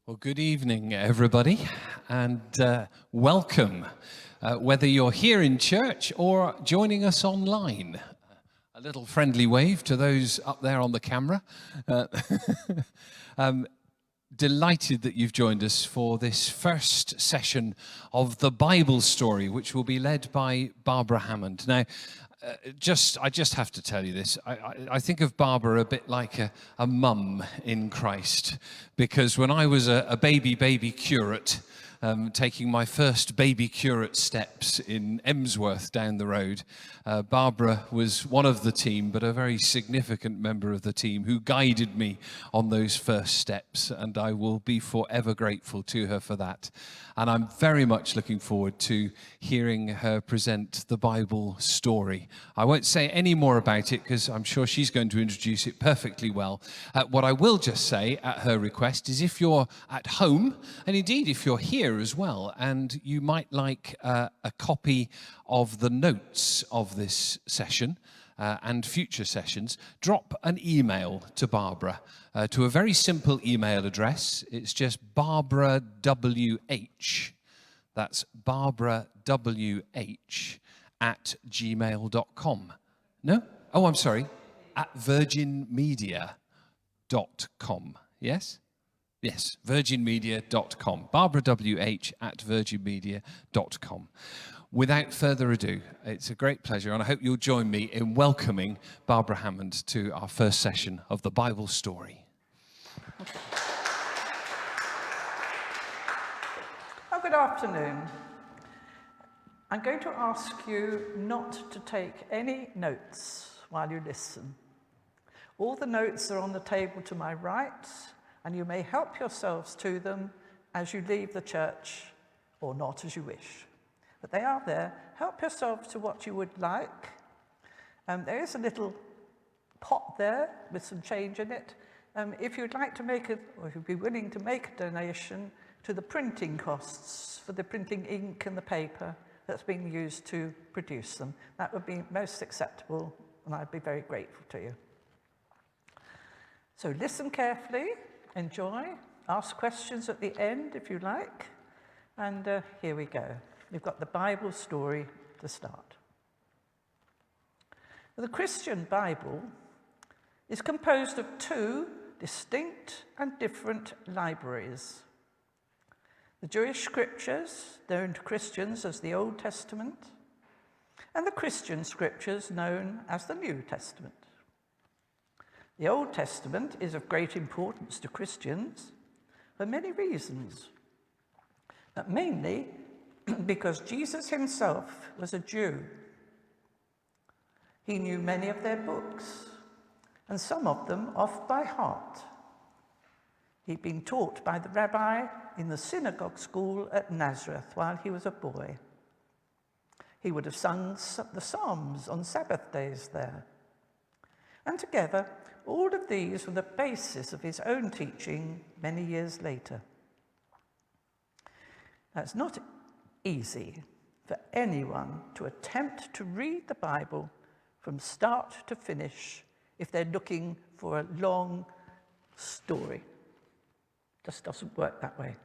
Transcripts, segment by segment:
Well, good evening, everybody, and welcome, whether you're here in church or joining us online. A little friendly wave to those up there on the camera. Delighted that you've joined us for this first session of the Bible story, which will be led by Barbara Hammond. Now, I just have to tell you this. I think of Barbara a bit like a mum in Christ, because when I was a baby curate, taking my first baby curate steps in Emsworth down the road, Barbara was one of the team, but a very significant member of the team who guided me on those first steps, and I will be forever grateful to her for that. And I'm very much looking forward to hearing her present the Bible story. I won't say any more about it because I'm sure she's going to introduce it perfectly well. What I will just say at her request is if you're at home, and indeed if you're here as well, and you might like a copy of the notes of this session and future sessions, drop an email to Barbara to a very simple email address. It's just Barbara WH. That's Barbara WH at gmail.com. No? Oh, I'm sorry. At virginmedia.com. Yes? Yes, virginmedia.com. Barbara WH at virginmedia.com. Without further ado, it's a great pleasure, and I hope you'll join me in welcoming Barbara Hammond to our first session of the Bible story. Oh, good afternoon. I'm going to ask you not to take any notes while you listen. All the notes are on the table to my right, and you may help yourselves to them as you leave the church, or not, as you wish. But they are there. Help yourselves to what you would like. There is a little pot there with some change in it. If you'd like to make it, or if you'd be willing to make a donation to the printing costs for the printing ink and the paper that's being used to produce them, that would be most acceptable, and I'd be very grateful to you. So listen carefully, enjoy, ask questions at the end if you like, and here we go. We've got the Bible story to start. The Christian Bible is composed of two distinct and different libraries. The Jewish scriptures, known to Christians as the Old Testament, and the Christian scriptures known as the New Testament. The Old Testament is of great importance to Christians for many reasons, but mainly because Jesus himself was a Jew. He knew many of their books, and some of them off by heart. He'd been taught by the rabbi in the synagogue school at Nazareth while he was a boy. He would have sung the Psalms on Sabbath days there. And together, all of these were the basis of his own teaching many years later. That's not easy for anyone to attempt to read the Bible from start to finish if they're looking for a long story. Just doesn't work that way.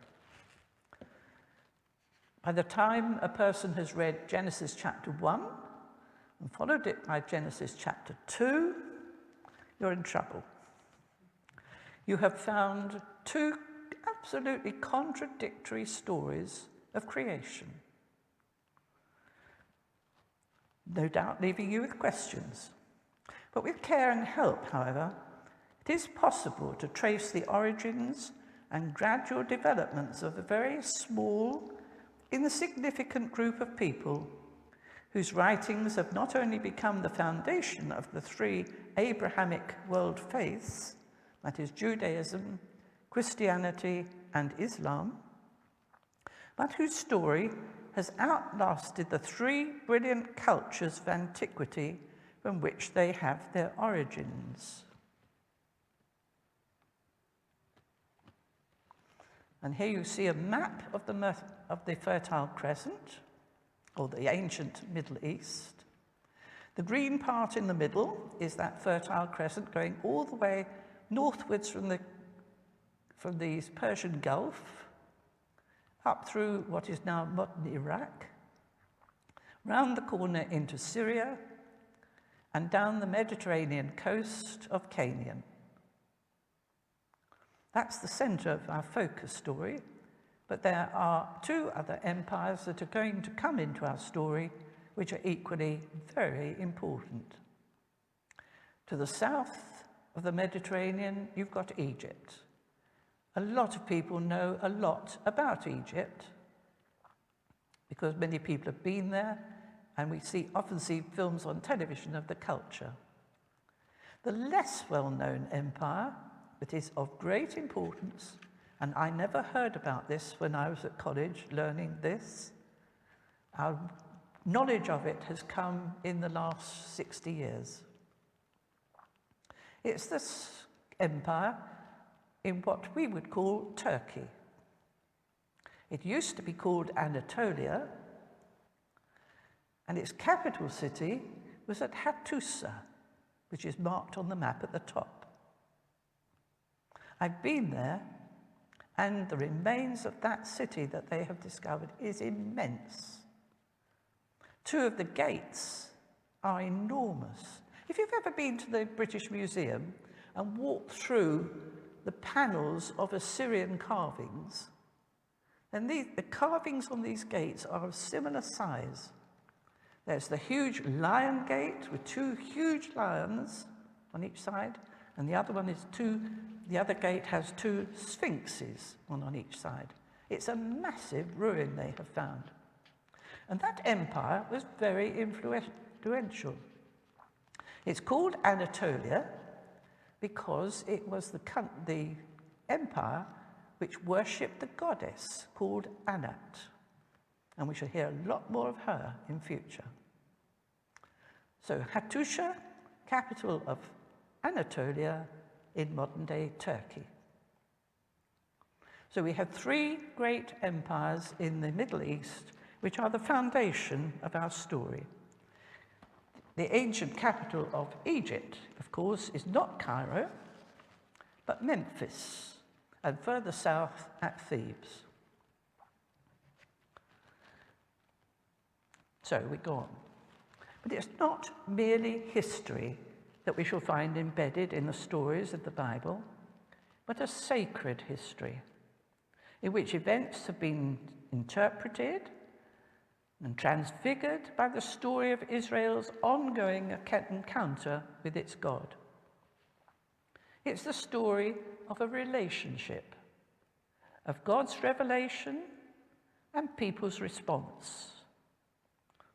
By the time a person has read Genesis chapter 1 and followed it by Genesis chapter 2, you're in trouble. You have found two absolutely contradictory stories of creation. No doubt leaving you with questions. But with care and help, however, it is possible to trace the origins and gradual developments of a very small, insignificant group of people whose writings have not only become the foundation of the three Abrahamic world faiths, that is Judaism, Christianity, and Islam, but whose story has outlasted the three brilliant cultures of antiquity from which they have their origins. And here you see a map of the Fertile Crescent, or the ancient Middle East. The green part in the middle is that Fertile Crescent going all the way northwards from the from the Persian Gulf up through what is now modern Iraq, round the corner into Syria, and down the Mediterranean coast of Canaan. That's the center of our focus story, but there are two other empires that are going to come into our story, which are equally very important. To the south of the Mediterranean, you've got Egypt. A lot of people know a lot about Egypt because many people have been there, and we often see films on television of the culture. The less well-known empire that is of great importance, and I never heard about this when I was at college learning this, our knowledge of it has come in the last 60 years. It's this empire in what we would call Turkey. It used to be called Anatolia, and its capital city was at Hattusa, which is marked on the map at the top. I've been there, and the remains of that city that they have discovered is immense. Two of the gates are enormous. If you've ever been to the British Museum and walked through the panels of Assyrian carvings, then the carvings on these gates are of similar size. There's the huge lion gate with two huge lions on each side, and the other gate has two sphinxes, one on each side. It's a massive ruin they have found. And that empire was very influential. It's called Anatolia because it was the empire which worshipped the goddess called Anat. And we shall hear a lot more of her in future. So Hattusha, capital of Anatolia in modern-day Turkey. So we have three great empires in the Middle East, which are the foundation of our story. The ancient capital of Egypt, of course, is not Cairo, but Memphis, and further south at Thebes. So we go on. But it's not merely history that we shall find embedded in the stories of the Bible, but a sacred history in which events have been interpreted and transfigured by the story of Israel's ongoing encounter with its God. It's the story of a relationship, of God's revelation and people's response,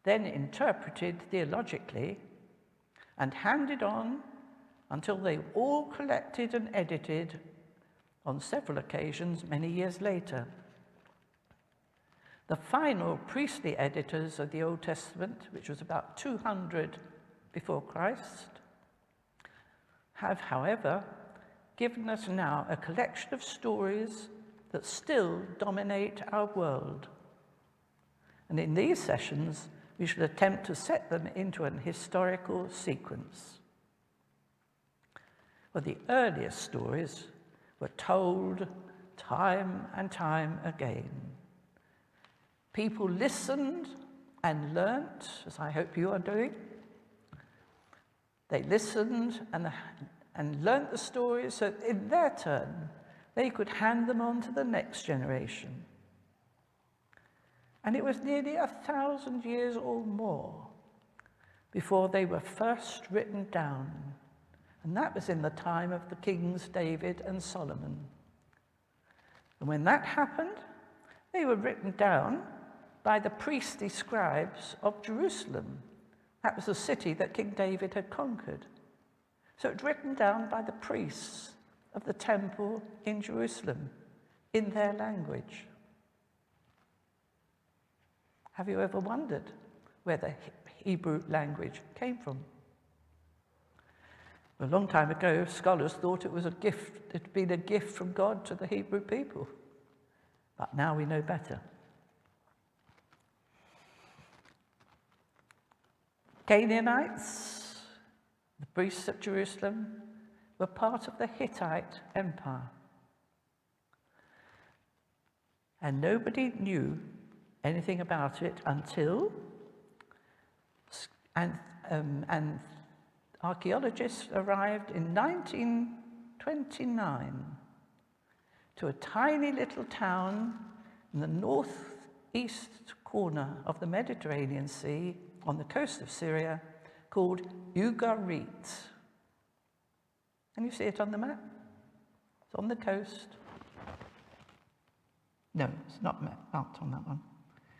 then interpreted theologically and handed on until they were all collected and edited on several occasions many years later. The final priestly editors of the Old Testament, which was about 200 before Christ, have, however, given us now a collection of stories that still dominate our world. And in these sessions, we shall attempt to set them into an historical sequence. Well, the earliest stories were told time and time again. People listened and learnt, as I hope you are doing. They listened and learnt the stories so that in their turn, they could hand them on to the next generation. And it was nearly 1,000 years or more before they were first written down. And that was in the time of the kings David and Solomon. And when that happened, they were written down by the priestly scribes of Jerusalem. That was the city that King David had conquered. So it's written down by the priests of the temple in Jerusalem in their language. Have you ever wondered where the Hebrew language came from? A long time ago, scholars thought it was a gift, it had been a gift from God to the Hebrew people. But now we know better. Canaanites, the priests of Jerusalem, were part of the Hittite Empire. And nobody knew anything about it until and archaeologists arrived in 1929 to a tiny little town in the northeast corner of the Mediterranean Sea on the coast of Syria called Ugarit. Can you see it on the map? It's on the coast. No, it's not marked on that one.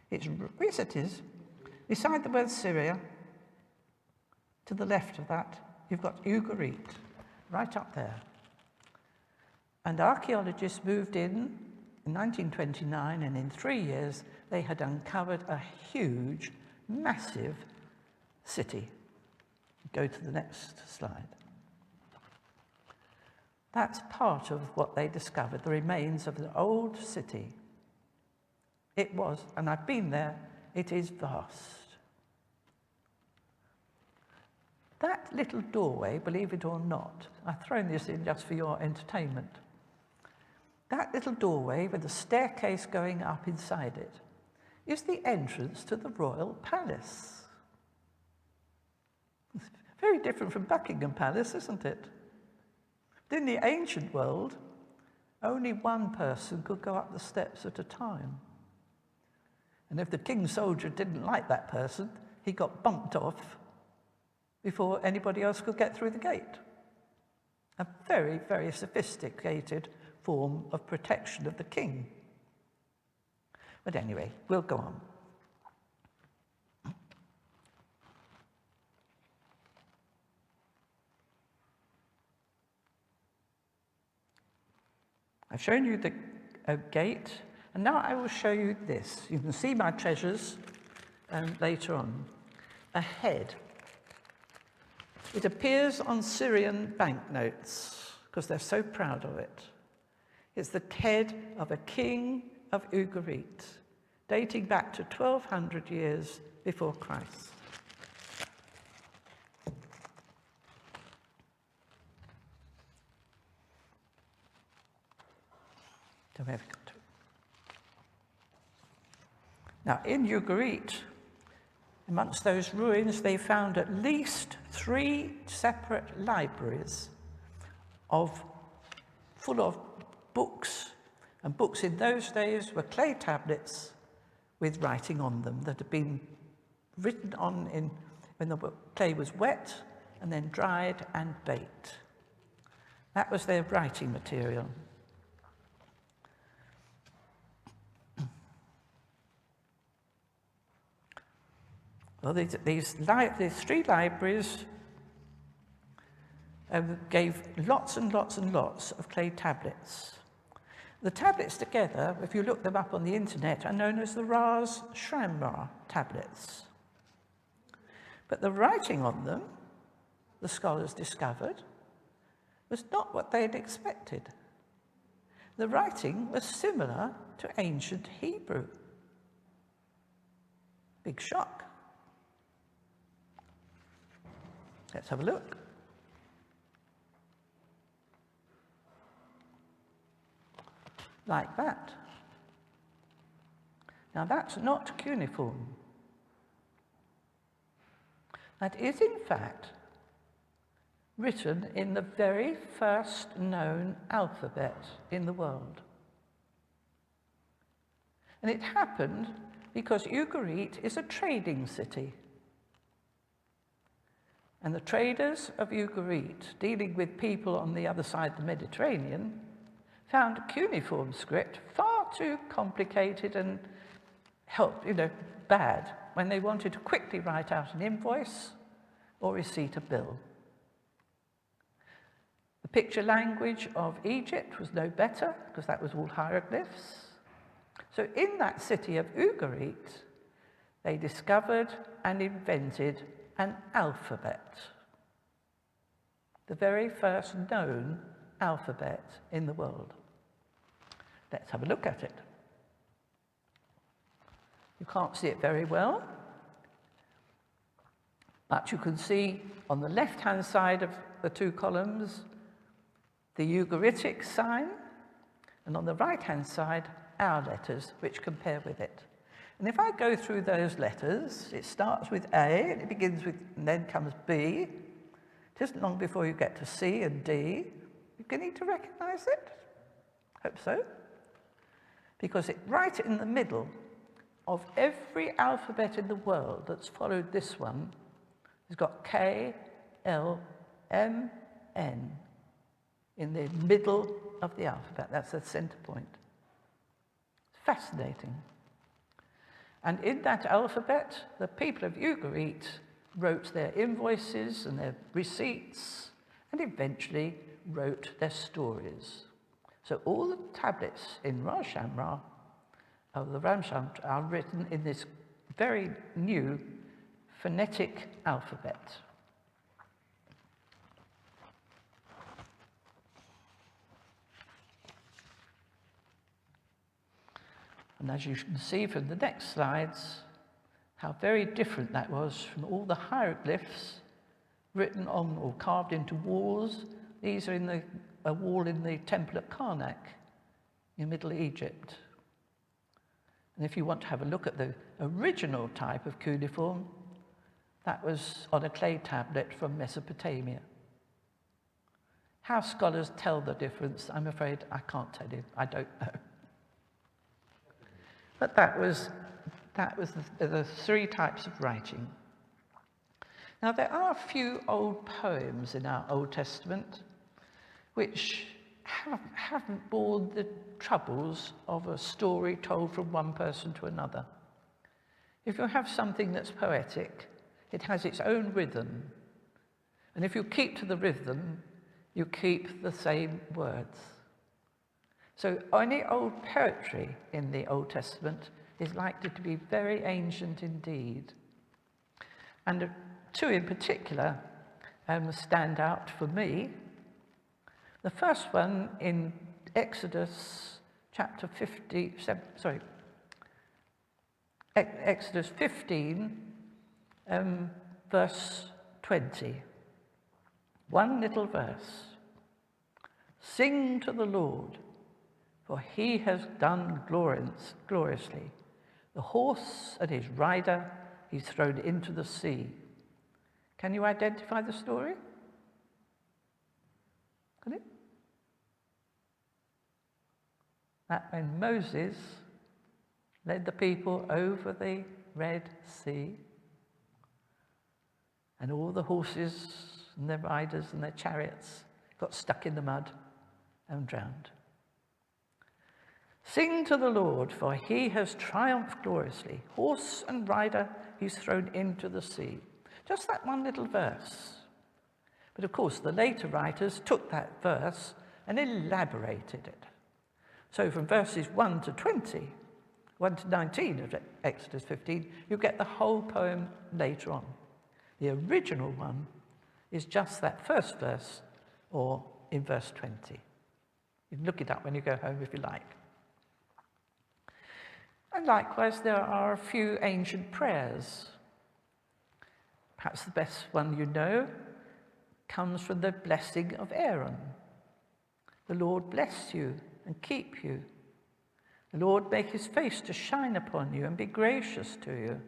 Yes, it is. Beside the word Syria, to the left of that, you've got Ugarit, right up there. And archaeologists moved in 1929, and in 3 years, they had uncovered a huge, massive city. Go to the next slide. That's part of what they discovered, the remains of the old city. It was, and I've been there, it is vast. That little doorway, believe it or not, I've thrown this in just for your entertainment. That little doorway with the staircase going up inside it is the entrance to the royal palace. It's very different from Buckingham Palace, isn't it? But in the ancient world, only one person could go up the steps at a time. And if the king's soldier didn't like that person, he got bumped off before anybody else could get through the gate. A very, very sophisticated form of protection of the king. But anyway, we'll go on. I've shown you the gate, and now I will show you this. You can see my treasures later on. A head. It appears on Syrian banknotes because they're so proud of it. It's the head of a king of Ugarit, dating back to 1200 years before Christ. So where have we got to? Now, in Ugarit, amongst those ruins, they found at least 3 separate libraries full of books. And books in those days were clay tablets with writing on them that had been written on when the clay was wet and then dried and baked. That was their writing material. Well, these 3 libraries gave lots and lots and lots of clay tablets. The tablets together, if you look them up on the internet, are known as the Ras Shamra tablets. But the writing on them, the scholars discovered, was not what they had expected. The writing was similar to ancient Hebrew. Big shock. Let's have a look. Like that. Now that's not cuneiform. That is in fact written in the very first known alphabet in the world. And it happened because Ugarit is a trading city. And the traders of Ugarit, dealing with people on the other side of the Mediterranean, found cuneiform script far too complicated and bad when they wanted to quickly write out an invoice or receipt a bill. The picture language of Egypt was no better because that was all hieroglyphs. So in that city of Ugarit, they discovered and invented an alphabet, the very first known alphabet in the world. Let's have a look at it. You can't see it very well, but you can see on the left-hand side of the 2 columns the Ugaritic sign, and on the right-hand side our letters which compare with it. And if I go through those letters, it starts with A, and it begins with, and then comes B. It isn't long before you get to C and D. You're beginning to recognize it? Hope so. Because it right in the middle of every alphabet in the world that's followed this one has got K, L, M, N in the middle of the alphabet. That's the center point. It's fascinating. And in that alphabet, the people of Ugarit wrote their invoices and their receipts, and eventually wrote their stories. So all the tablets in Rosh Hashanah, of the Ramsham, are written in this very new phonetic alphabet. And as you can see from the next slides, how very different that was from all the hieroglyphs written on or carved into walls. These are in a wall in the temple at Karnak in Middle Egypt. And if you want to have a look at the original type of cuneiform, that was on a clay tablet from Mesopotamia. How scholars tell the difference, I'm afraid I can't tell you. I don't know. But that was the three types of writing. Now, there are a few old poems in our Old Testament which haven't borne the troubles of a story told from one person to another. If you have something that's poetic, it has its own rhythm. And if you keep to the rhythm, you keep the same words. So any old poetry in the Old Testament is likely to be very ancient indeed. And two in particular stand out for me. The first one in Exodus chapter 15, verse 20. One little verse. Sing to the Lord, for he has done gloriously. The horse and his rider he's thrown into the sea. Can you identify the story? Can it? That when Moses led the people over the Red Sea, and all the horses and their riders and their chariots got stuck in the mud and drowned. Sing to the Lord, for he has triumphed gloriously. Horse and rider he's thrown into the sea. Just that one little verse. But of course, the later writers took that verse and elaborated it. So from verses 1 to 20, 1 to 19 of Exodus 15, you get the whole poem later on. The original one is just that first verse, or in verse 20. You can look it up when you go home if you like. And likewise, there are a few ancient prayers. Perhaps the best one you know comes from the blessing of Aaron. The Lord bless you and keep you. The Lord make his face to shine upon you and be gracious to you.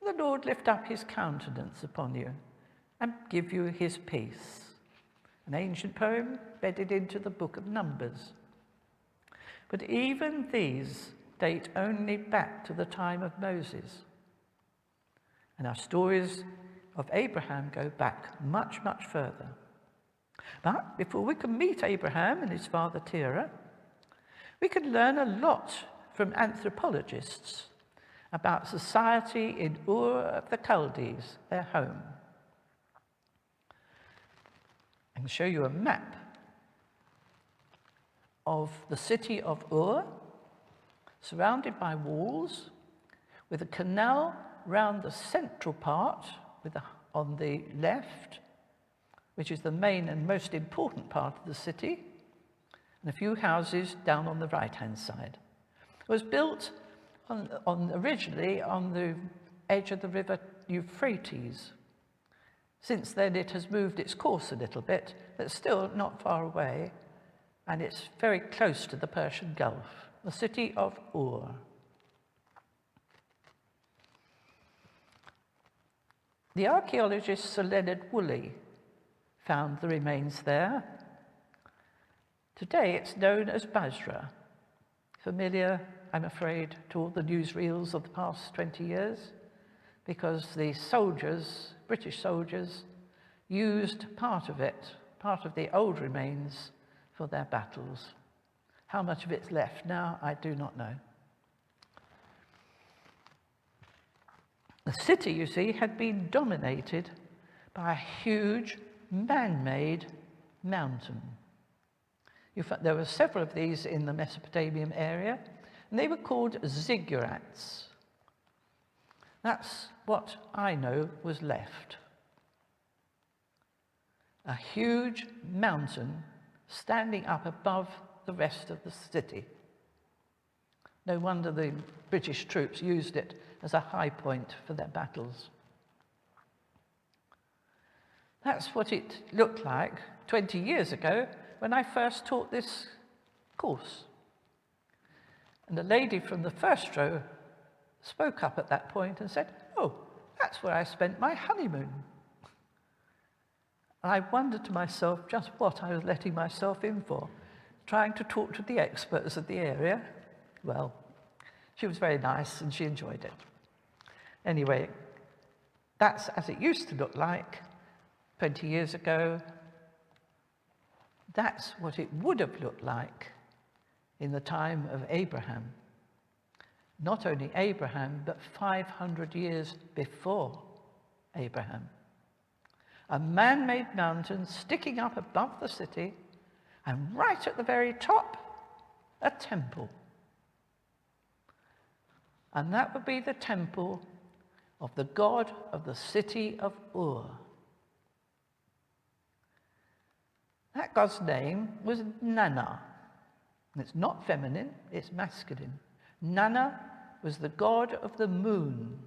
The Lord lift up his countenance upon you and give you his peace. An ancient poem bedded into the book of Numbers. But even these date only back to the time of Moses. And our stories of Abraham go back much, much further. But before we can meet Abraham and his father Terah, we can learn a lot from anthropologists about society in Ur of the Chaldees, their home. I can show you a map of the city of Ur, surrounded by walls, with a canal round the central part on the left, which is the main and most important part of the city, and a few houses down on the right-hand side. It was built originally on the edge of the river Euphrates. Since then it has moved its course a little bit, but still not far away, and it's very close to the Persian Gulf. the city of Ur. The archaeologist Sir Leonard Woolley found the remains there. Today it's known as Basra. Familiar, I'm afraid, to all the newsreels of the past 20 years, because the soldiers, British soldiers, used part of it, part of the old remains, for their battles. How much of it's left now, I do not know. The city, you see, had been dominated by a huge man-made mountain. There were several of these in the Mesopotamian area, and they were called ziggurats. That's what I know was left. A huge mountain standing up above the rest of the city. No wonder the British troops used it as a high point for their battles. That's what it looked like 20 years ago when I first taught this course. And a lady from the first row spoke up at that point and said, "Oh, that's where I spent my honeymoon." And I wondered to myself just what I was letting myself in for, trying to talk to the experts of the area. Well, she was very nice and she enjoyed it. Anyway, that's as it used to look like 20 years ago. That's what it would have looked like in the time of Abraham. Not only Abraham, but 500 years before Abraham. A man-made mountain sticking up above the city, and right at the very top, a temple. And that would be the temple of the god of the city of Ur. That god's name was Nana. It's not feminine, it's masculine. Nana was the god of the moon.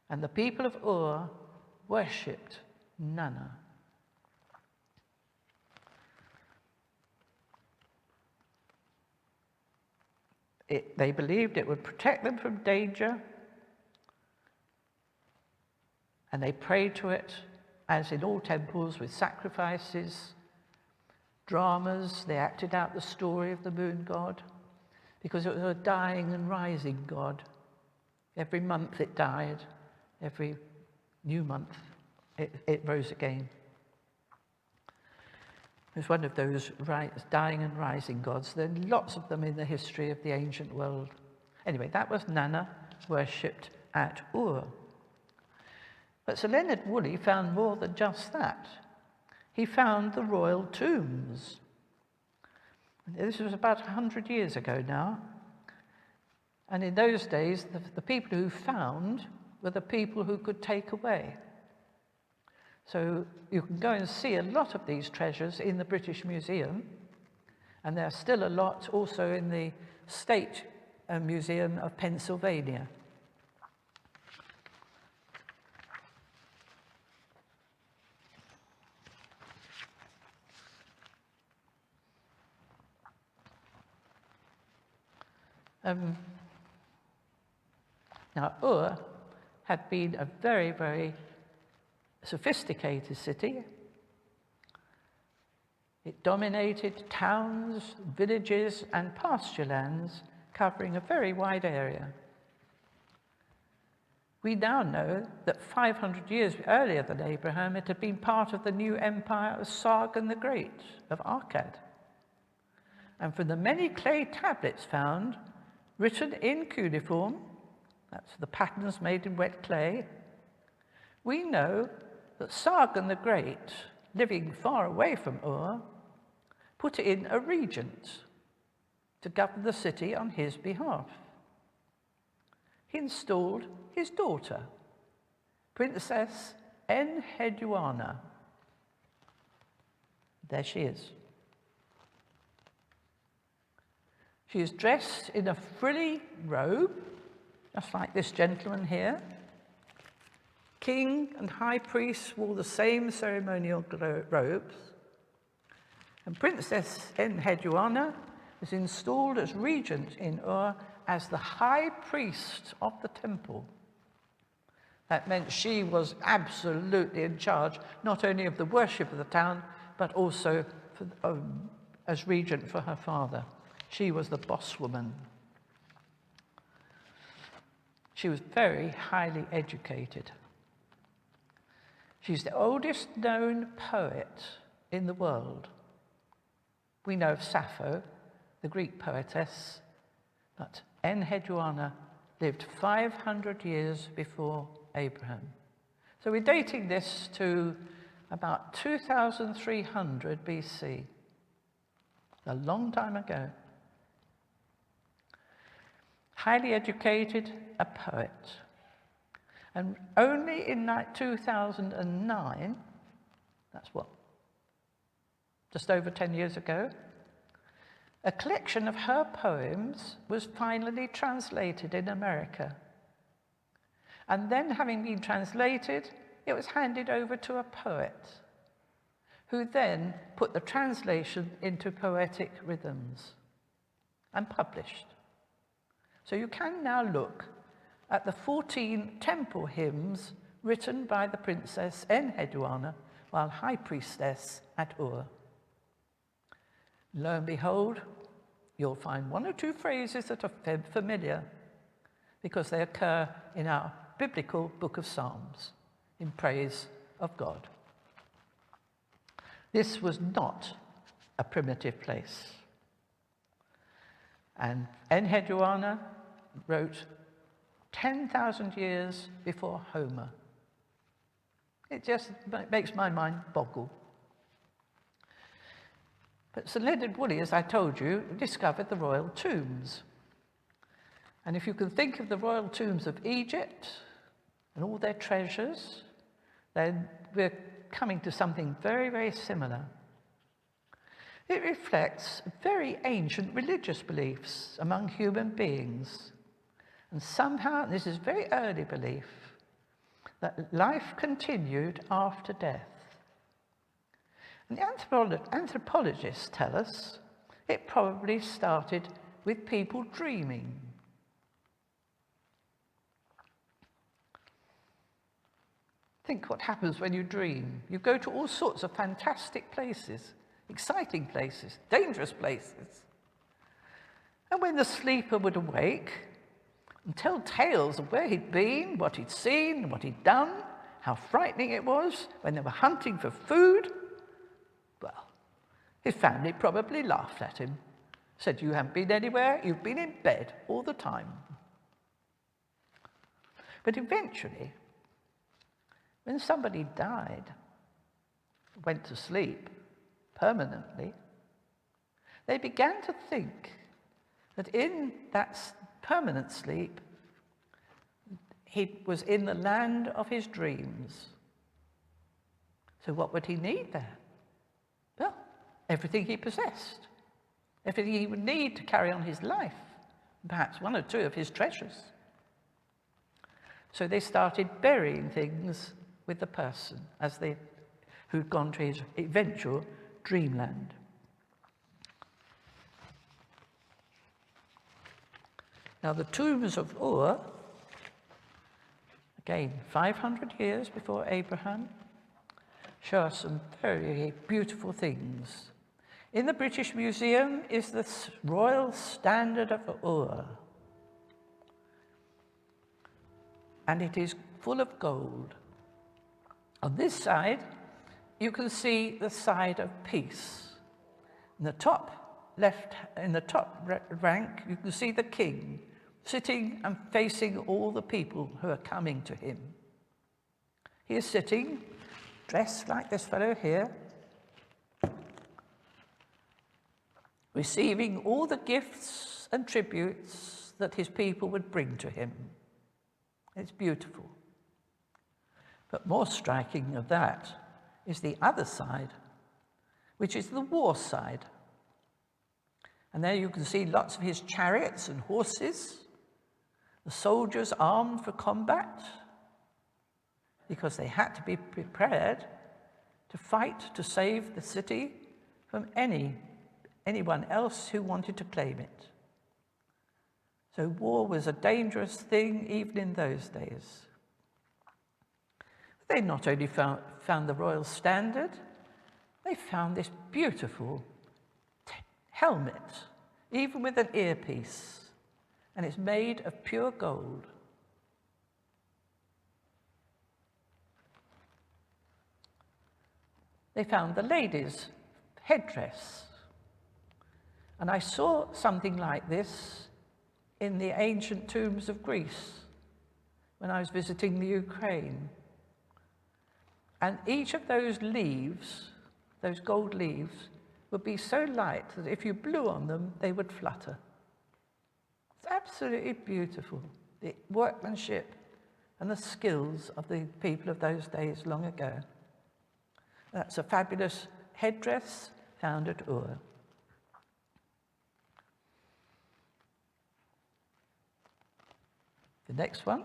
And the people of Ur worshipped Nana. They believed it would protect them from danger, and they prayed to it, as in all temples, with sacrifices, dramas. They acted out the story of the moon god, because it was a dying and rising god. Every month it died, every new month it rose again. It was one of those dying and rising gods. There are lots of them in the history of the ancient world. Anyway, that was Nana, worshipped at Ur. But Sir Leonard Woolley found more than just that. He found the royal tombs. This was about 100 years ago now. And in those days, the people who found were the people who could take away. So you can go and see a lot of these treasures in the British Museum, and there are still a lot also in the State Museum of Pennsylvania. Now, Ur had been a very, very sophisticated city. It dominated towns, villages, and pasture lands, covering a very wide area. We now know that 500 years earlier than Abraham, it had been part of the new empire of Sargon the Great, of Akkad. And from the many clay tablets found, written in cuneiform, that's the patterns made in wet clay, we know that Sargon the Great, living far away from Ur, put in a regent to govern the city on his behalf. He installed his daughter, Princess Enheduanna. There she is. She is dressed in a frilly robe, just like this gentleman here. King and high priests wore the same ceremonial robes. And Princess Enheduanna was installed as regent in Ur as the high priest of the temple. That meant she was absolutely in charge, not only of the worship of the town, but also as regent for her father. She was the boss woman. She was very highly educated. She's the oldest known poet in the world. We know of Sappho, the Greek poetess, but Enheduanna lived 500 years before Abraham. So we're dating this to about 2300 BC, a long time ago. Highly educated, a poet. And only in 2009, that's what, just over 10 years ago, a collection of her poems was finally translated in America. And then, having been translated, it was handed over to a poet, who then put the translation into poetic rhythms and published. So you can now look at the 14 temple hymns written by the princess Enheduanna while high priestess at Ur. Lo and behold, you'll find one or two phrases that are familiar because they occur in our biblical book of Psalms in praise of God. This was not a primitive place. And Enheduanna wrote 10,000 years before Homer. It just makes my mind boggle. But Sir Leonard Woolley, as I told you, discovered the royal tombs. And if you can think of the royal tombs of Egypt and all their treasures, then we're coming to something very, very similar. It reflects very ancient religious beliefs among human beings. And somehow, and this is very early belief, that life continued after death. And the anthropologists tell us it probably started with people dreaming. Think what happens when you dream. You go to all sorts of fantastic places, exciting places, dangerous places. And when the sleeper would awake and tell tales of where he'd been, what he'd seen, what he'd done, how frightening it was when they were hunting for food, well, his family probably laughed at him, said, "You haven't been anywhere, you've been in bed all the time." But eventually, when somebody died, went to sleep permanently, they began to think that in that permanent sleep, he was in the land of his dreams. So what would he need there? Well, everything he possessed, everything he would need to carry on his life, perhaps one or two of his treasures. So they started burying things with the person who'd gone to his eventual dreamland. Now the tombs of Ur, again 500 years before Abraham, show us some very beautiful things. In the British Museum is the Royal Standard of Ur, and it is full of gold. On this side, you can see the side of peace. In the top left, in the top rank, you can see the king sitting and facing all the people who are coming to him. He is sitting, dressed like this fellow here, receiving all the gifts and tributes that his people would bring to him. It's beautiful. But more striking of that is the other side, which is the war side. And there you can see lots of his chariots and horses, the soldiers armed for combat, because they had to be prepared to fight to save the city from any anyone else who wanted to claim it. So war was a dangerous thing even in those days. They not only found the royal standard, they found this beautiful helmet, even with an earpiece, and it's made of pure gold. They found the ladies' headdress, and I saw something like this in the ancient tombs of Greece when I was visiting the Ukraine. And each of those leaves, those gold leaves, would be so light that if you blew on them, they would flutter. It's absolutely beautiful, the workmanship and the skills of the people of those days long ago. That's a fabulous headdress found at Ur. The next one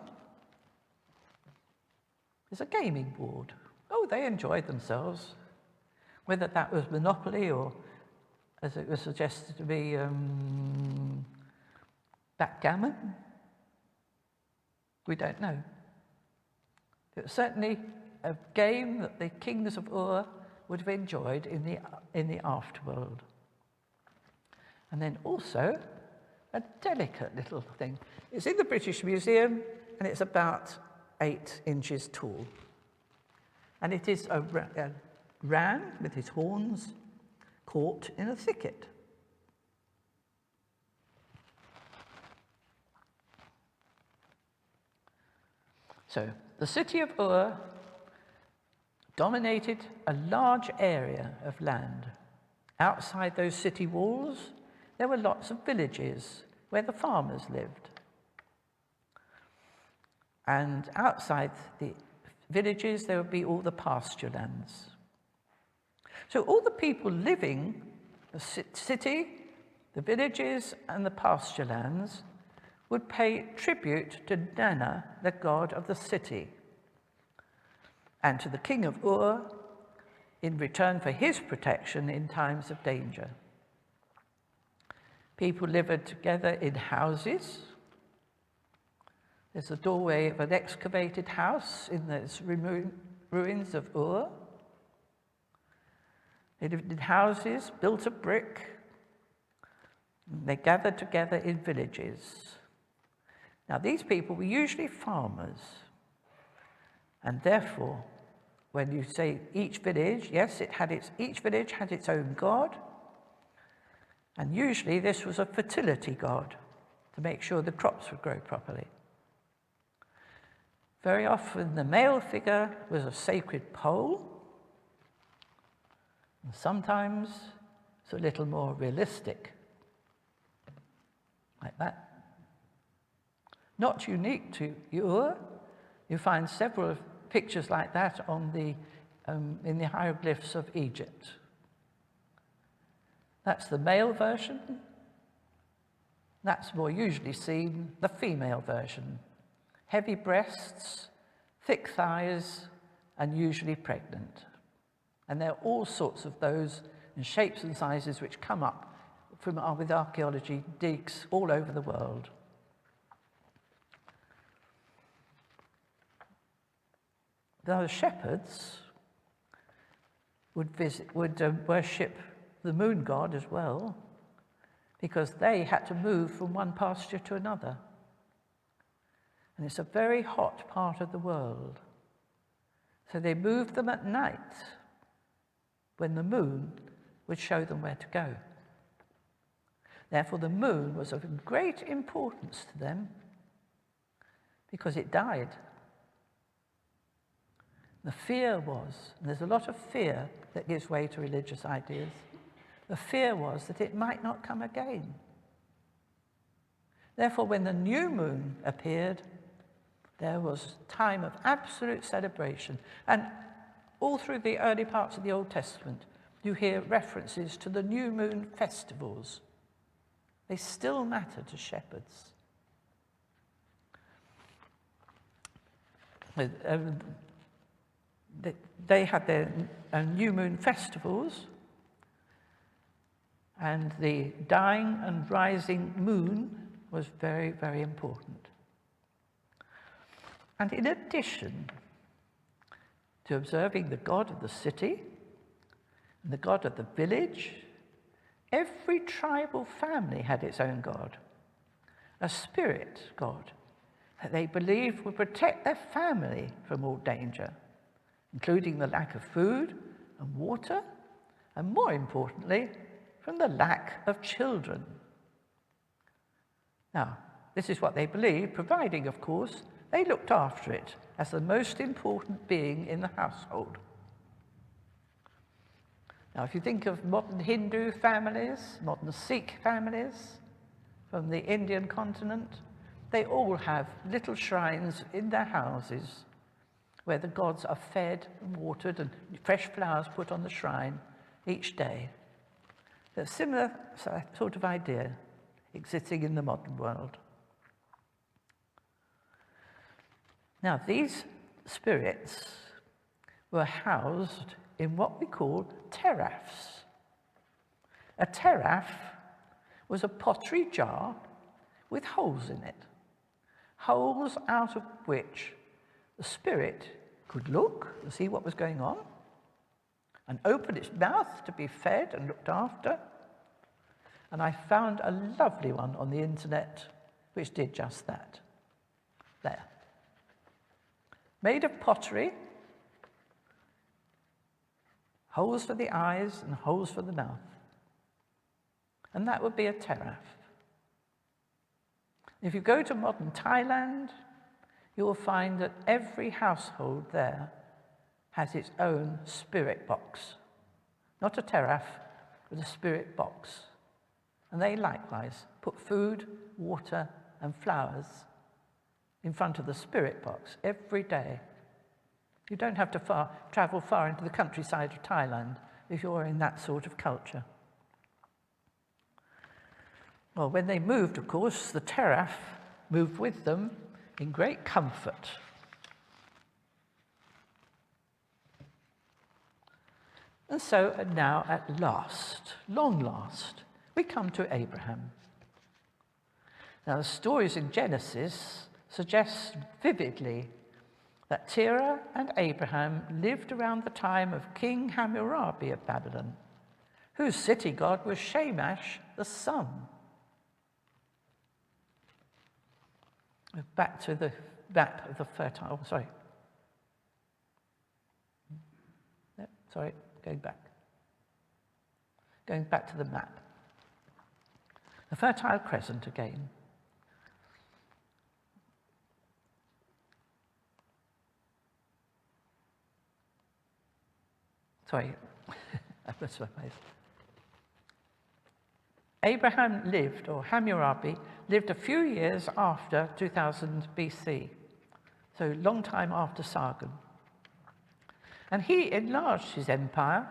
is a gaming board. Oh, they enjoyed themselves. Whether that was Monopoly or, as it was suggested to be, backgammon, we don't know. It was certainly a game that the kings of Ur would have enjoyed in the afterworld. And then also a delicate little thing. It's in the British Museum, and it's about 8 inches tall. And it is a ram with his horns caught in a thicket. So the city of Ur dominated a large area of land. Outside those city walls, there were lots of villages where the farmers lived. And outside the villages, there would be all the pasture lands. So all the people living, the city, the villages, and the pasture lands would pay tribute to Nana, the god of the city, and to the king of Ur in return for his protection in times of danger. People lived together in houses. There's a doorway of an excavated house in those ruins of Ur. They lived in houses built of brick. They gathered together in villages. Now, these people were usually farmers. And therefore, when you say each village, yes, each village had its own god. And usually this was a fertility god to make sure the crops would grow properly. Very often the male figure was a sacred pole. And sometimes it's a little more realistic, like that. Not unique to Ur. You find several pictures like that on in the hieroglyphs of Egypt. That's the male version. That's more usually seen, the female version. Heavy breasts, thick thighs, and usually pregnant. And there are all sorts of those in shapes and sizes which come up with archaeology digs all over the world. The shepherds would worship the moon god as well, because they had to move from one pasture to another. And it's a very hot part of the world. So they moved them at night when the moon would show them where to go. Therefore, the moon was of great importance to them because it died. The fear was, and there's a lot of fear that gives way to religious ideas, the fear was that it might not come again. Therefore, when the new moon appeared, there was time of absolute celebration. And all through the early parts of the Old Testament, you hear references to the new moon festivals. They still matter to shepherds. They had their new moon festivals, and the dying and rising moon was very, very important. And in addition to observing the god of the city and the god of the village, every tribal family had its own god, a spirit god that they believed would protect their family from all danger, including the lack of food and water, and more importantly, from the lack of children. Now, this is what they believed, providing, of course, they looked after it as the most important being in the household. Now, if you think of modern Hindu families, modern Sikh families from the Indian continent, they all have little shrines in their houses where the gods are fed and watered and fresh flowers put on the shrine each day. A similar sort of idea existing in the modern world. Now, these spirits were housed in what we call terafs. A teraf was a pottery jar with holes in it, holes out of which the spirit could look and see what was going on, and open its mouth to be fed and looked after. And I found a lovely one on the internet which did just that. There. Made of pottery, holes for the eyes and holes for the mouth. And that would be a teraf. If you go to modern Thailand, you will find that every household there has its own spirit box. Not a teraf, but a spirit box. And they likewise put food, water, and flowers in front of the spirit box every day. You don't have to travel far into the countryside of Thailand if you're in that sort of culture. Well, when they moved, of course, the teraf moved with them in great comfort. And so now, at last, long last, we come to Abraham. Now, the stories in Genesis suggest vividly that Terah and Abraham lived around the time of King Hammurabi of Babylon, whose city god was Shamash, the sun. Back to the map of the fertile, Going back to the map. The Fertile Crescent again. Abraham lived, or Hammurabi, lived a few years after 2000 BC, so long time after Sargon. And he enlarged his empire,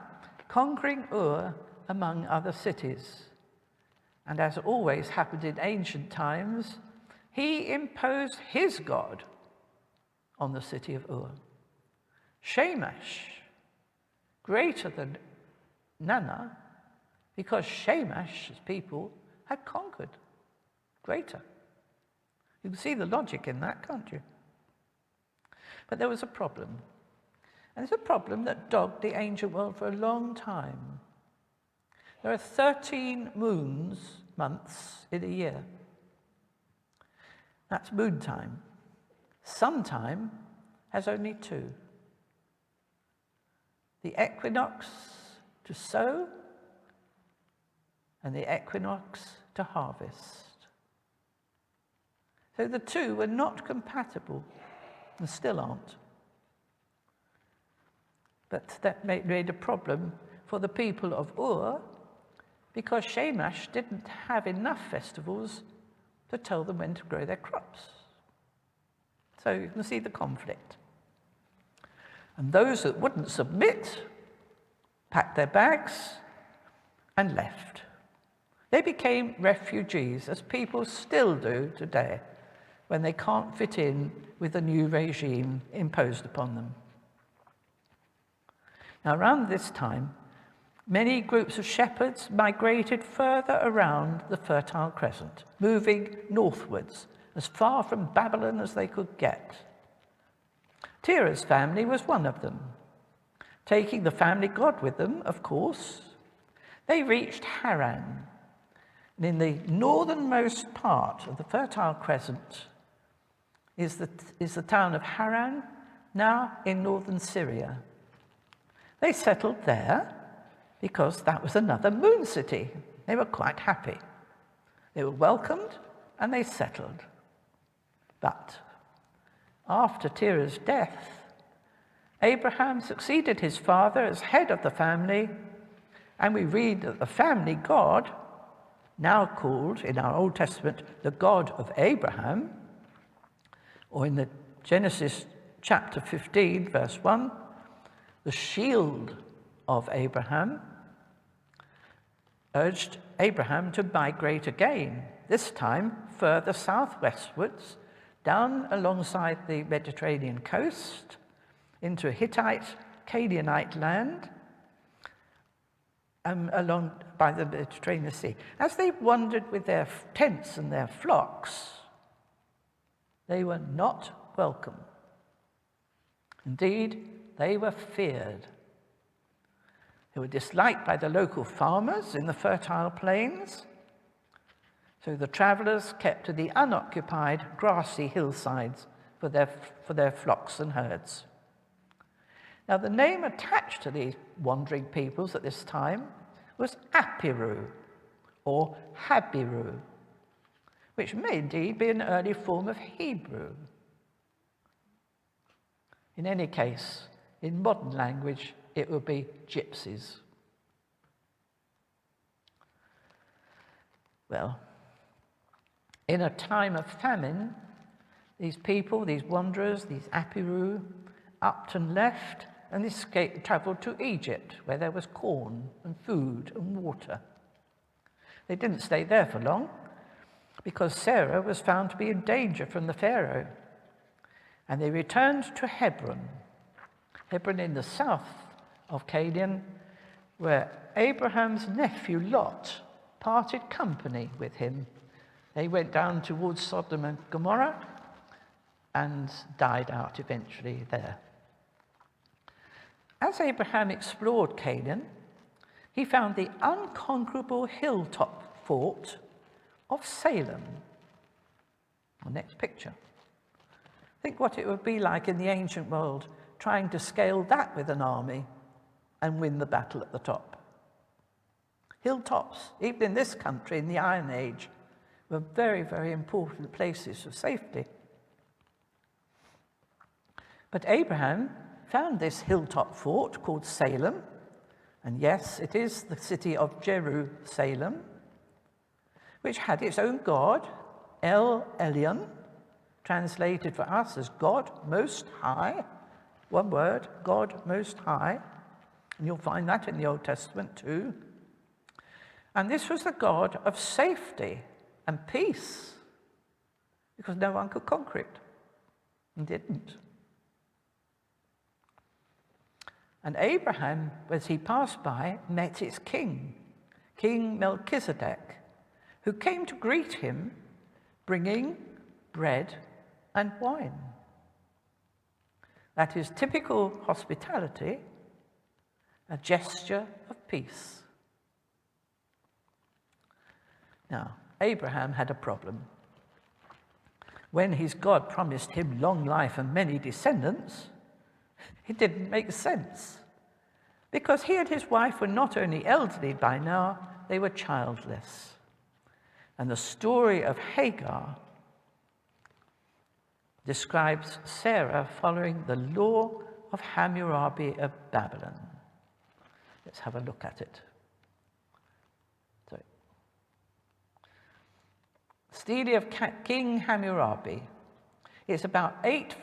conquering Ur among other cities. And as always happened in ancient times, he imposed his god on the city of Ur. Shamash, greater than Nana, because Shamash's people had conquered. Greater. You can see the logic in that, can't you? But there was a problem. And it's a problem that dogged the ancient world for a long time. There are 13 months in a year. That's moon time. Sun time has only 2. The equinox to sow and the equinox to harvest. So the two were not compatible and still aren't. But that made a problem for the people of Ur because Shamash didn't have enough festivals to tell them when to grow their crops. So you can see the conflict. And those that wouldn't submit packed their bags and left. They became refugees, as people still do today, when they can't fit in with the new regime imposed upon them. Now, around this time, Many groups of shepherds migrated further around the Fertile Crescent, moving northwards, as far from Babylon as they could get. Terah's family was one of them. Taking the family god with them, of course, they reached Haran. And in the northernmost part of the Fertile Crescent is the town of Haran, now in northern Syria. They settled there because that was another moon city. They were quite happy. They were welcomed and they settled. But after Terah's death, Abraham succeeded his father as head of the family, and we read that the family god, now called in our Old Testament the God of Abraham, or in the Genesis chapter 15, verse 1, the shield of Abraham, urged Abraham to migrate again, this time further southwestwards, down alongside the Mediterranean coast, into Hittite, Canaanite land, along by the Mediterranean Sea. As they wandered with their tents and their flocks, they were not welcome. Indeed, they were feared. They were disliked by the local farmers in the fertile plains, so the travellers kept to the unoccupied grassy hillsides for their flocks and herds. Now, the name attached to these wandering peoples at this time was Apiru, or Habiru, which may indeed be an early form of Hebrew. In any case, in modern language, it would be gypsies. Well, in a time of famine, these people, these wanderers, these Apiru, upped and left and travelled to Egypt, where there was corn and food and water. They didn't stay there for long, because Sarah was found to be in danger from the Pharaoh. And they returned to Hebron in the south of Canaan, where Abraham's nephew Lot parted company with him. They went down towards Sodom and Gomorrah and died out eventually there. As Abraham explored Canaan, he found the unconquerable hilltop fort of Salem. The next picture. Think what it would be like in the ancient world trying to scale that with an army and win the battle at the top. Hilltops, even in this country, in the Iron Age, were very, very important places of safety. But Abraham found this hilltop fort called Salem, and yes, it is the city of Jerusalem, which had its own god, El Elyon, translated for us as God Most High. One word, God Most High. And you'll find that in the Old Testament too. And this was the God of safety and peace, because no one could conquer it, and didn't. And Abraham, as he passed by, met its king, King Melchizedek, who came to greet him, bringing bread and wine. That is typical hospitality, a gesture of peace. Now, Abraham had a problem. When his God promised him long life and many descendants, it didn't make sense, because he and his wife were not only elderly by now, they were childless. And the story of Hagar describes Sarah following the law of Hammurabi of Babylon. Let's have a look at it. Stele of King Hammurabi is about 8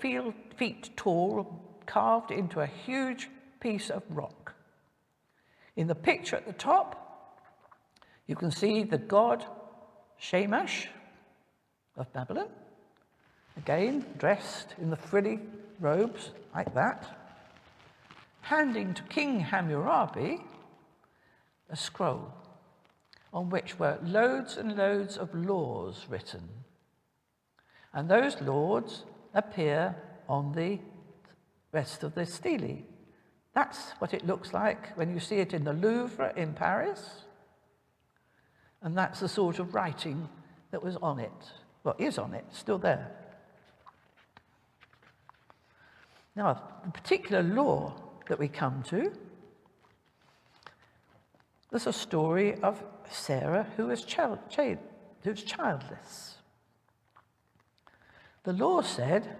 feet tall, carved into a huge piece of rock. In the picture at the top, you can see the god Shamash of Babylon, again dressed in the frilly robes like that, handing to King Hammurabi a scroll on which were loads and loads of laws written. And those laws appear on the rest of the stele. That's what it looks like when you see it in the Louvre in Paris. And that's the sort of writing that was on it, well, is on it, still there. Now, the particular law that we come to, there's a story of Sarah who was childless. The law said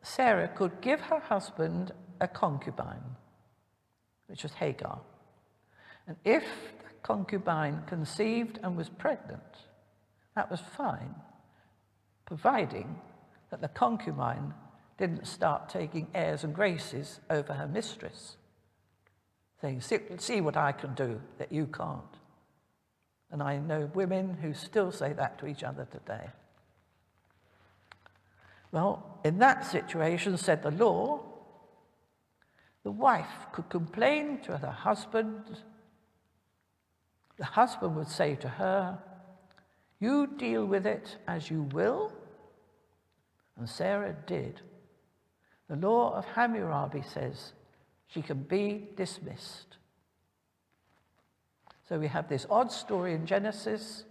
Sarah could give her husband a concubine, which was Hagar. And if the concubine conceived and was pregnant, that was fine, providing that the concubine didn't start taking airs and graces over her mistress, saying, see what I can do that you can't. And I know women who still say that to each other today. Well, in that situation, said the law, the wife could complain to her husband. The husband would say to her, you deal with it as you will. And Sarah did. The law of Hammurabi says she can be dismissed. So we have this odd story in Genesis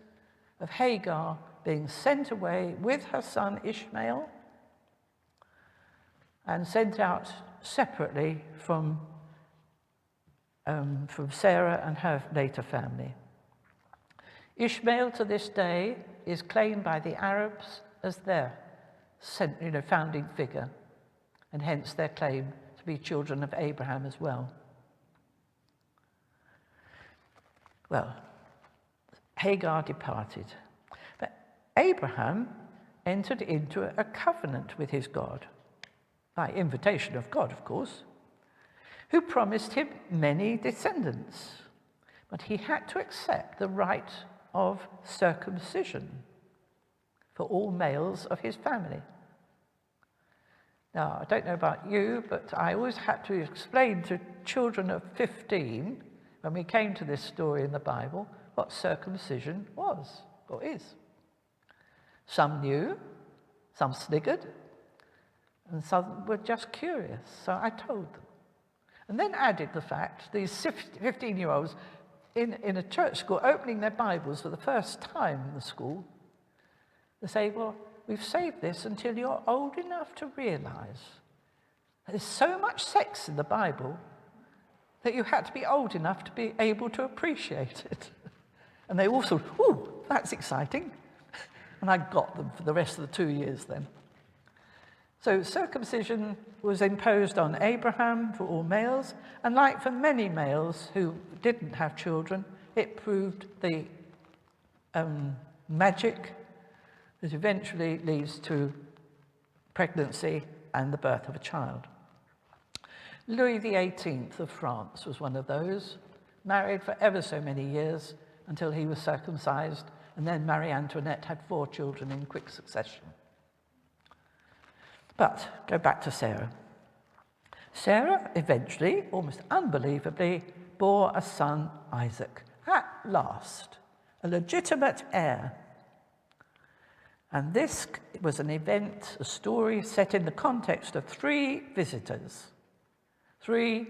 of Hagar being sent away with her son Ishmael and sent out separately from Sarah and her later family. Ishmael to this day is claimed by the Arabs as their founding figure, and hence their claim to be children of Abraham as well. Well, Hagar departed, but Abraham entered into a covenant with his God, by invitation of God, of course, who promised him many descendants, but he had to accept the rite of circumcision for all males of his family. Now, I don't know about you, but I always had to explain to children of 15, when we came to this story in the Bible, what circumcision was or is. Some knew, some sniggered, and some were just curious, so I told them. And then added the fact, these 15-year-olds in a church school opening their Bibles for the first time in the school, they say, well, we've saved this until you're old enough to realize there's so much sex in the Bible that you had to be old enough to be able to appreciate it. And they all thought, ooh, that's exciting. And I got them for the rest of the 2 years then. So circumcision was imposed on Abraham for all males, and like for many males who didn't have children, it proved the magic that eventually leads to pregnancy and the birth of a child. Louis XVIII of France was one of those, married for ever so many years until he was circumcised, and then Marie Antoinette had 4 children in quick succession. But go back to Sarah. Sarah eventually, almost unbelievably, bore a son, Isaac, at last, a legitimate heir. And this was an event, a story set in the context of 3 visitors, 3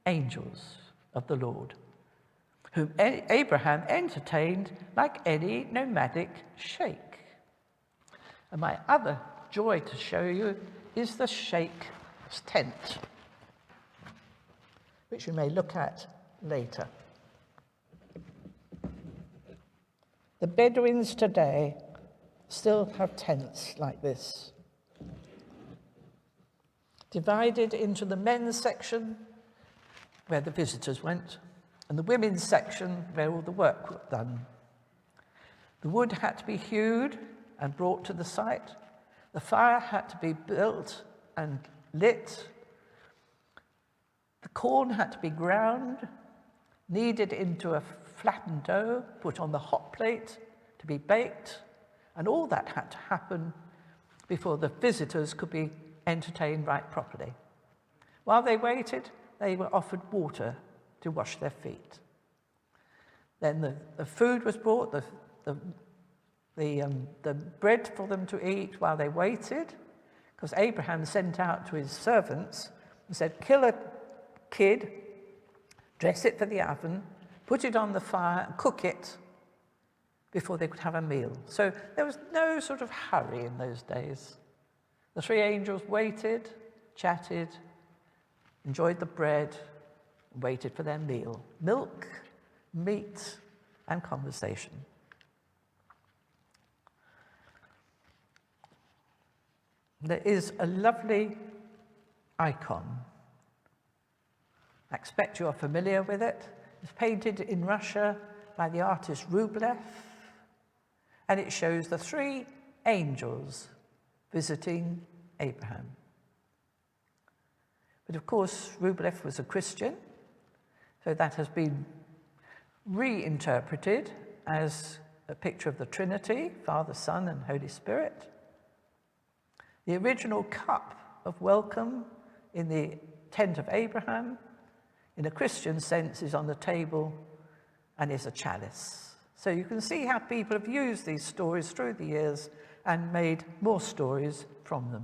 angels of the Lord, whom Abraham entertained like any nomadic sheikh. And my other joy to show you is the sheikh's tent, which we may look at later. The Bedouins today still have tents like this, divided into the men's section, where the visitors went, and the women's section, where all the work was done. The wood had to be hewed and brought to the site. The fire had to be built and lit. The corn had to be ground, kneaded into a flattened dough, put on the hot plate to be baked, and all that had to happen before the visitors could be entertained right properly. While they waited, they were offered water to wash their feet. Then the food was brought, the bread for them to eat while they waited, because Abraham sent out to his servants and said, kill a kid, dress it for the oven, put it on the fire, cook it before they could have a meal. So there was no sort of hurry in those days. The three angels waited, chatted, enjoyed the bread, and waited for their meal. Milk, meat, and conversation. There is a lovely icon. I expect you're familiar with it. It's painted in Russia by the artist Rublev, and it shows the three angels visiting Abraham. But of course, Rublev was a Christian, so that has been reinterpreted as a picture of the Trinity, Father, Son, and Holy Spirit. The original cup of welcome in the tent of Abraham, in a Christian sense, is on the table and is a chalice. So you can see how people have used these stories through the years and made more stories from them.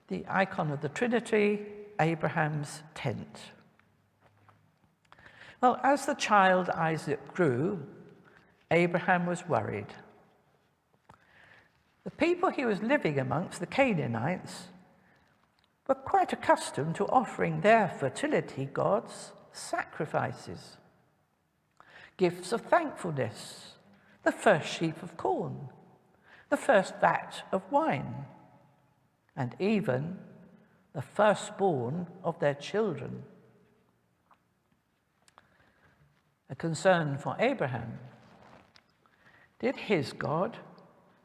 The icon of the Trinity, Abraham's tent. Well, as the child Isaac grew, Abraham was worried. The people he was living amongst, the Canaanites, were quite accustomed to offering their fertility gods sacrifices, gifts of thankfulness, the first sheaf of corn, the first vat of wine, and even the firstborn of their children. A concern for Abraham. Did his God,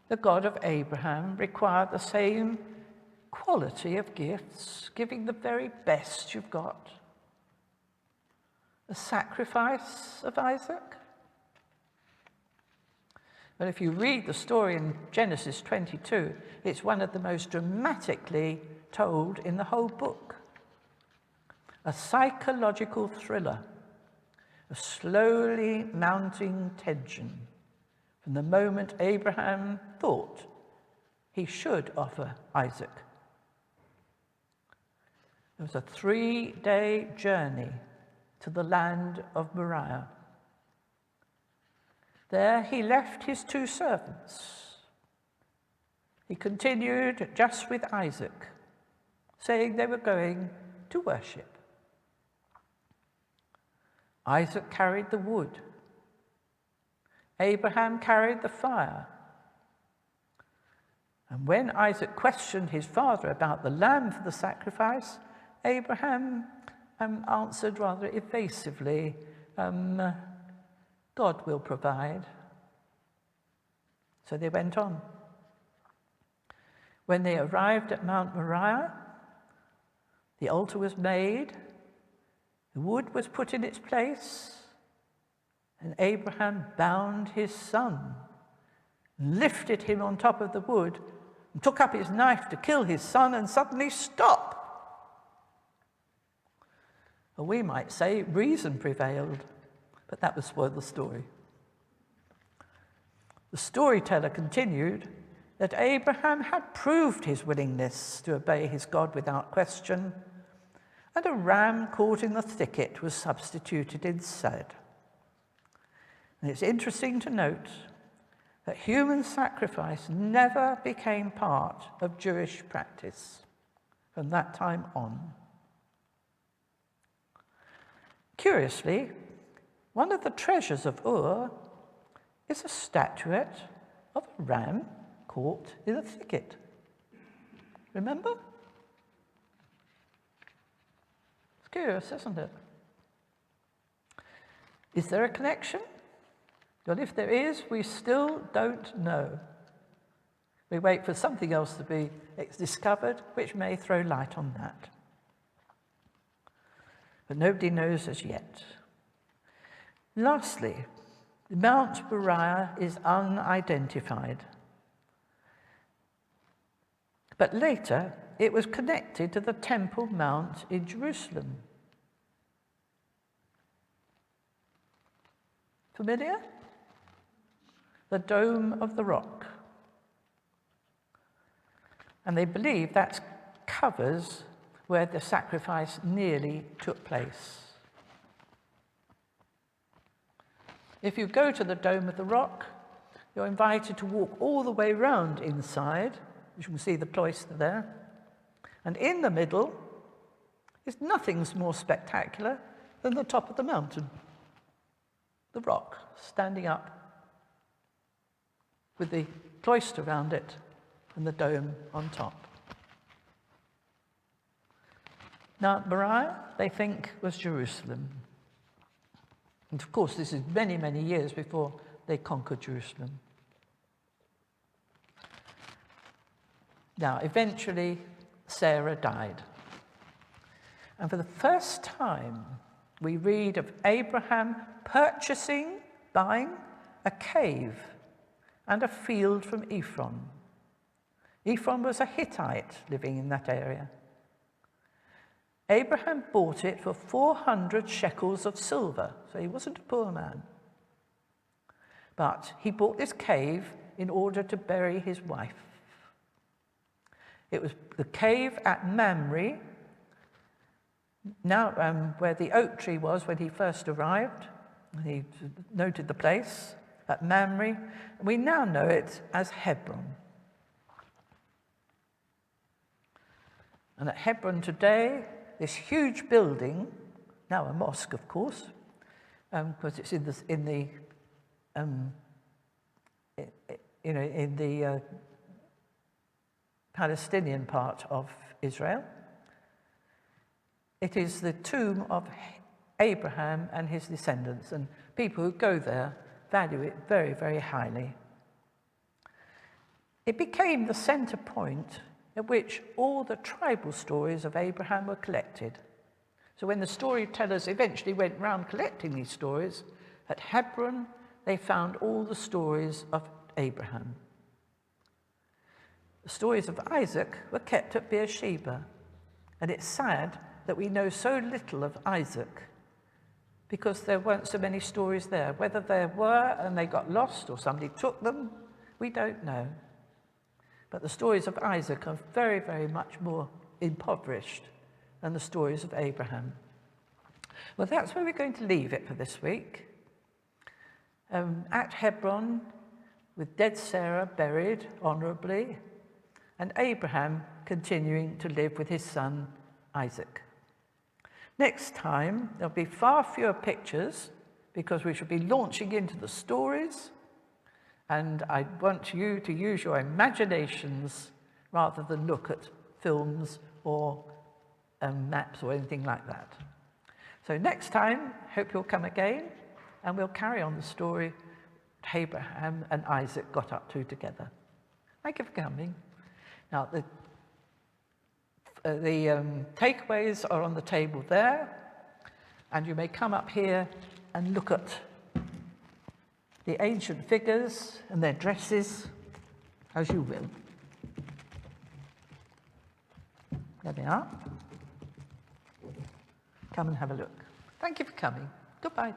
the God of Abraham, require the same quality of gifts, giving the very best you've got? The sacrifice of Isaac? But if you read the story in Genesis 22, it's one of the most dramatically told in the whole book. A psychological thriller, a slowly mounting tension from the moment Abraham thought he should offer Isaac. It was a 3-day journey to the land of Moriah. There he left his 2 servants. He continued just with Isaac, saying they were going to worship. Isaac carried the wood. Abraham carried the fire. And when Isaac questioned his father about the lamb for the sacrifice, Abraham answered rather evasively, God will provide. So they went on. When they arrived at Mount Moriah, the altar was made, the wood was put in its place, and Abraham bound his son, lifted him on top of the wood, and took up his knife to kill his son, and suddenly stopped. Well, we might say reason prevailed, but that would spoil the story. The storyteller continued that Abraham had proved his willingness to obey his God without question, and a ram caught in the thicket was substituted instead. And it's interesting to note that human sacrifice never became part of Jewish practice from that time on. Curiously, one of the treasures of Ur is a statuette of a ram caught in a thicket. Remember? It's curious, isn't it? Is there a connection? Well, if there is, we still don't know. We wait for something else to be discovered, which may throw light on that. But nobody knows as yet. Lastly, Mount Moriah is unidentified. But later, it was connected to the Temple Mount in Jerusalem. Familiar? The Dome of the Rock. And they believe that covers where the sacrifice nearly took place. If you go to the Dome of the Rock, you're invited to walk all the way round inside. You can see the cloister there. And in the middle is nothing's more spectacular than the top of the mountain. The rock standing up with the cloister around it and the dome on top. Mount Moriah, they think, was Jerusalem. And of course, this is many, many years before they conquered Jerusalem. Now, eventually, Sarah died. And for the first time, we read of Abraham buying a cave and a field from Ephron. Ephron was a Hittite living in that area. Abraham bought it for 400 shekels of silver, so he wasn't a poor man. But he bought this cave in order to bury his wife. It was the cave at Mamre, now where the oak tree was when he first arrived. He noted the place at Mamre. We now know it as Hebron. And at Hebron today, this huge building, now a mosque, of course, because it's in the Palestinian part of Israel. It is the tomb of Abraham and his descendants, and people who go there value it very, very highly. It became the center point at which all the tribal stories of Abraham were collected. So when the storytellers eventually went round collecting these stories, at Hebron they found all the stories of Abraham. The stories of Isaac were kept at Beersheba, and it's sad that we know so little of Isaac because there weren't so many stories there. Whether there were and they got lost or somebody took them, we don't know. But the stories of Isaac are very, very much more impoverished than the stories of Abraham. Well, that's where we're going to leave it for this week. At Hebron, with dead Sarah buried honorably, and Abraham continuing to live with his son Isaac. Next time, there'll be far fewer pictures because we shall be launching into the stories, and I want you to use your imaginations rather than look at films or maps or anything like that. So next time, hope you'll come again, and we'll carry on the story Abraham and Isaac got up to together. Thank you for coming. Now, the takeaways are on the table there, and you may come up here and look at the ancient figures and their dresses as you will. There they are. Come and have a look. Thank you for coming. Goodbye.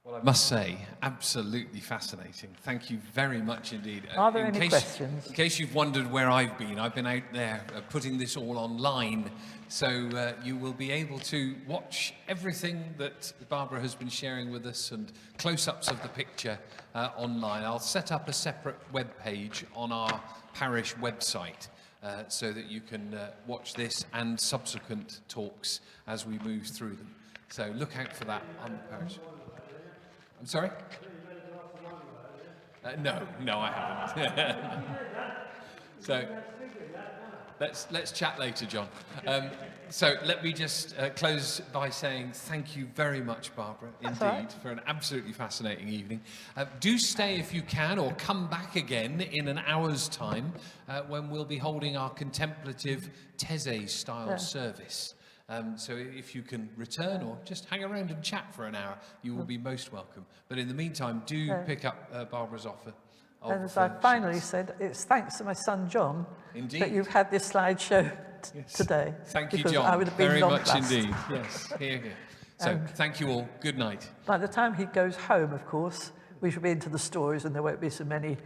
I must say, absolutely fascinating. Thank you very much indeed. Are there any questions? In case you've wondered where I've been out there putting this all online, so you will be able to watch everything that Barbara has been sharing with us and close-ups of the picture online. I'll set up a separate web page on our parish website so that you can watch this and subsequent talks as we move through them. So look out for that on the parish. I'm sorry? No, I haven't. So let's chat later, John. So let me just close by saying thank you very much, Barbara, indeed, for an absolutely fascinating evening. Do stay if you can, or come back again in an hour's time when we'll be holding our contemplative Teze-style service. So if you can return or just hang around and chat for an hour, you will be most welcome. But in the meantime, do pick up Barbara's offer. And as I finally said, it's thanks to my son John that you've had this slideshow today. Thank you, because John, I would have been very much nonplussed. indeed. Yes, here, here. So thank you all. Good night. By the time he goes home, of course, we shall be into the stories and there won't be so many